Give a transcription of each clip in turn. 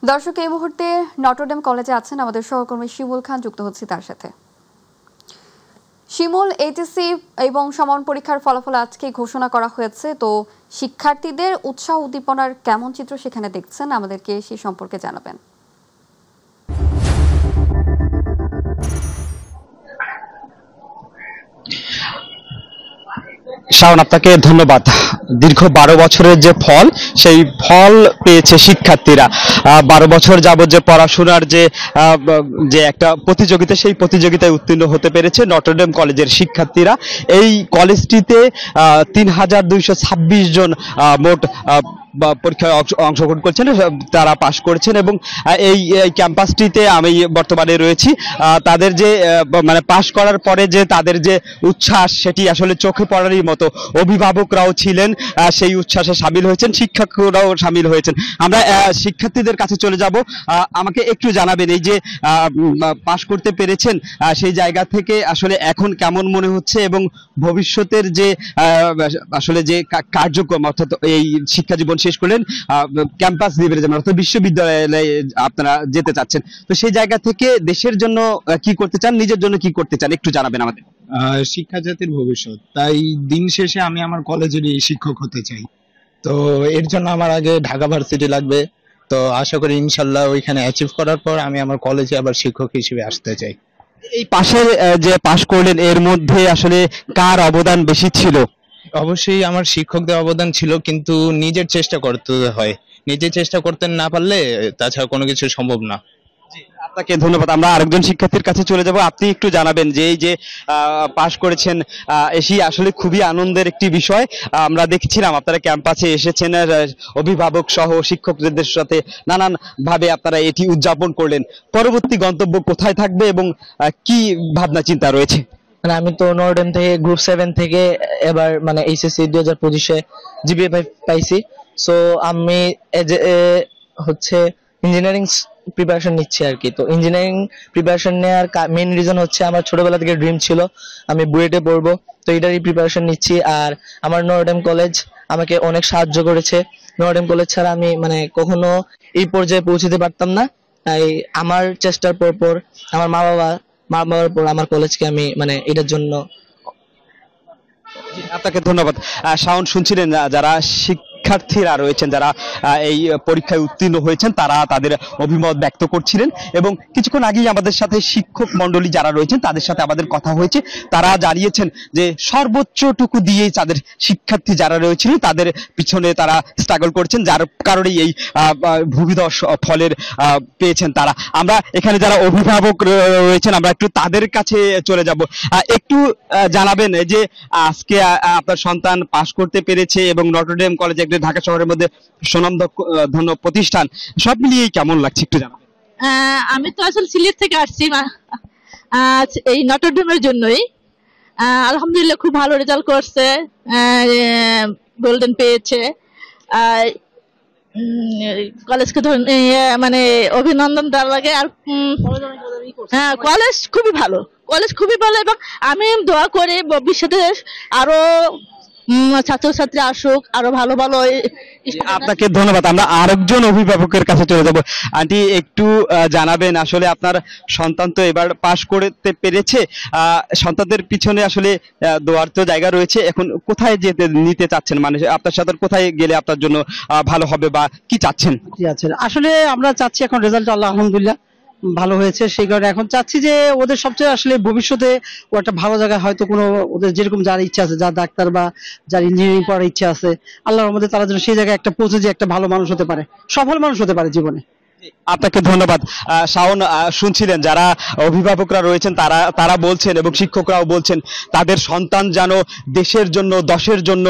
দর্শক এই মুহূর্তে নটরডেম কলেজে আছেন আমাদের সহকর্মী শিমুল খান, যুক্ত হচ্ছে তার সাথে। শিমুল, এইচএসসি এবং সমান পরীক্ষার ফলাফল আজকে ঘোষণা করা হয়েছে, তো শিক্ষার্থীদের উৎসাহ উদ্দীপনার কেমন চিত্র সেখানে দেখছেন, আমাদেরকে সেই সম্পর্কে জানাবেন। শাওন, আপনাকে ধন্যবাদ। দীর্ঘ 12 বছরের যে ফল, সেই ফল পেয়েছে শিক্ষার্থীরা। 12 বছর যাবত যে পড়াশোনার যে একটা প্রতিযোগিতা, সেই প্রতিযোগিতায় উত্তীর্ণ হতে পেরেছে নটরডেম কলেজের শিক্ষার্থীরা। এই কলেজটিতে 3226 জন মোট পরীক্ষায় অংশগ্রহণ করছেন, তারা পাশ করেছেন এবং এই ক্যাম্পাসটিতে আমি বর্তমানে রয়েছি। তাদের যে মানে পাশ করার পরে যে তাদের যে উচ্ছ্বাস, সেটি আসলে চোখে পড়ারই মতো। অভিভাবকরাও ছিলেন, সেই উচ্ছ্বাসে সামিল হয়েছেন, শিক্ষকরাও সামিল হয়েছেন। আমরা শিক্ষার্থীদের কাছে চলে যাব। আমাকে একটু জানাবেন, এই যে পাশ করতে পেরেছেন, সেই জায়গা থেকে আসলে এখন কেমন মনে হচ্ছে এবং ভবিষ্যতের যে আসলে যে কার্যক্রম, অর্থাৎ এই শিক্ষা জীবন শেষ করলেন, ক্যাম্পাস লেভেলে যাবেন, অর্থাৎ বিশ্ববিদ্যালয়ে আপনারা যেতে চাচ্ছেন, তো সেই জায়গা থেকে দেশের জন্য কি করতে চান, নিজের জন্য কি করতে চান, একটু জানাবেন আমাদের। শিক্ষা জাতির ভবিষ্যৎ, তাই দিন শেষে আমি আমার কলেজেরই শিক্ষক হতে চাই। তো এর জন্য আমার আগে ঢাকা ভার্সিটি লাগবে। তো আশা করি ইনশাল্লাহ ওইখানে অ্যাচিভ করার পর আমি আমার কলেজে আবার শিক্ষক হিসেবে আসতে চাই। এই পাশে যে পাশ করলেন, এর মধ্যে আসলে কার অবদান বেশি ছিল? অবশ্যই আমার শিক্ষকদের অবদান ছিল, কিন্তু নিজের চেষ্টা করতে হয়। নিজে চেষ্টা করতে না পারলে তাছাড়া কোনো কিছু সম্ভব না। আপনাকে ধন্যবাদ। আমরা আরেকজন শিক্ষার্থীর কাছে চলে যাব। আপনি একটু জানাবেন যে এই যে পাশ করেছেন, এসি আসলে খুবই আনন্দের একটি বিষয়। আমরা দেখছিলাম আপনারা ক্যাম্পাসে এসেছেন, অভিভাবক সহ শিক্ষকদের সাথে নানান ভাবে আপনারা এটি উদযাপন করলেন। পরবর্তী গন্তব্য কোথায় থাকবে এবং কি ভাবনা চিন্তা রয়েছে? মানে আমি তো নটরডেম থেকে গ্রুপ 7 থেকে এবার মানে এইচএসসি 2025-এ জিপিএ পাইছি। সো আমি হচ্ছে ইঞ্জিনিয়ারিং প্রিপারেশন নিচ্ছি আর কি। তো ইঞ্জিনিয়ারিং প্রিপারেশন নেওয়ার মেইন রিজন হচ্ছে আমার ছোটবেলা থেকে ড্রিম ছিল আমি বুয়েটে পড়বো, তো এটারই প্রিপারেশন নিচ্ছি। আর আমার নটরডেম কলেজ আমাকে অনেক সাহায্য করেছে। নটরডেম কলেজ ছাড়া আমি মানে কখনো এই পর্যায়ে পৌঁছতে পারতাম না। তাই আমার চেষ্টার পর আমার মা বাবার পর আমার কলেজকে আমি মানে এটার জন্য। আপনাকে ধন্যবাদ। শাওন, শুনছিলেন যারা শিক্ষার্থীরা রয়েছেন, যারা এই পরীক্ষায় উত্তীর্ণ হয়েছেন, তারা তাদের অভিমত ব্যক্ত করছিলেন এবং কিছুক্ষণ আগেই আমাদের সাথে শিক্ষক মন্ডলী যারা রয়েছেন তাদের সাথে আমাদের কথা হয়েছে। তারা জানিয়েছেন যে সর্বোচ্চটুকু দিয়ে তাদের শিক্ষার্থী যারা রয়েছিল তাদের পিছনে তারা স্ট্রাগল করছেন, যার কারণেই এই ভূমিধস ফলের পেয়েছেন তারা। আমরা এখানে যারা অভিভাবক রয়েছেন, আমরা একটু তাদের কাছে চলে যাব। একটু জানাবেন যে আজকে আপনার সন্তান পাশ করতে পেরেছে এবং নটরডেম কলেজ ঢাকা শহরের মধ্যে সুনামধন্য প্রতিষ্ঠান, সব মিলিয়ে কেমন লাগছে একটু জানাবেন। আমি তো আসলে সিলেট থেকে আসছি এই নটরডেমের জন্যই। আলহামদুলিল্লাহ খুব ভালো রেজাল্ট করছে, গোল্ডেন পেয়েছে। কলেজকে মানে অভিনন্দন দেওয়ার লাগে। আর হ্যাঁ, কলেজ খুবই ভালো, এবং আমি দোয়া করি ভবিষ্যতে আরো ছাত্রছাত্রী আসুক, আরো ভালো। আপনাকে ধন্যবাদ। আমরা আরেকজন অভিভাবকের কাছে চলে যাব। আন্টি, একটু জানাবেন আসলে আপনার সন্তান তো এবার পাশ করতে পেরেছে, সন্তানদের পিছনে আসলে দোয়ার তো জায়গা রয়েছে, এখন কোথায় নিতে চাচ্ছেন, মানে আপনার সাথে কোথায় গেলে আপনার জন্য ভালো হবে বা কি চাচ্ছেন? আসলে আমরা চাচ্ছি এখন রেজাল্ট আলহামদুলিল্লাহ ভালো হয়েছে, সেই কারণে এখন চাচ্ছি যে ওদের সবচেয়ে আসলে ভবিষ্যতে ও একটা ভালো জায়গায় হয়তো কোনো ওদের যেরকম যার ইচ্ছা আছে, যার ডাক্তার বা যার ইঞ্জিনিয়ারিং পড়ার ইচ্ছা আছে, আল্লাহর রহমতে তারা যেন সেই জায়গায় একটা পৌঁছে যে একটা ভালো মানুষ হতে পারে, সফল মানুষ হতে পারে জীবনে। আপনাকে ধন্যবাদ। শাওন, শুনছিলেন যারা অভিভাবকরা রয়েছেন তারা বলছেন এবং শিক্ষকরাও বলছেন তাদের সন্তান যেন দেশের জন্য, দশের জন্য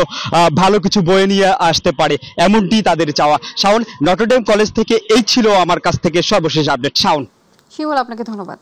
ভালো কিছু বয়ে নিয়ে আসতে পারে, এমনটি তাদের চাওয়া। শাওন, নটরডেম কলেজ থেকে এই ছিল আমার কাছ থেকে সর্বশেষ আপডেট। শাওন। শিমুল, আপনাকে ধন্যবাদ।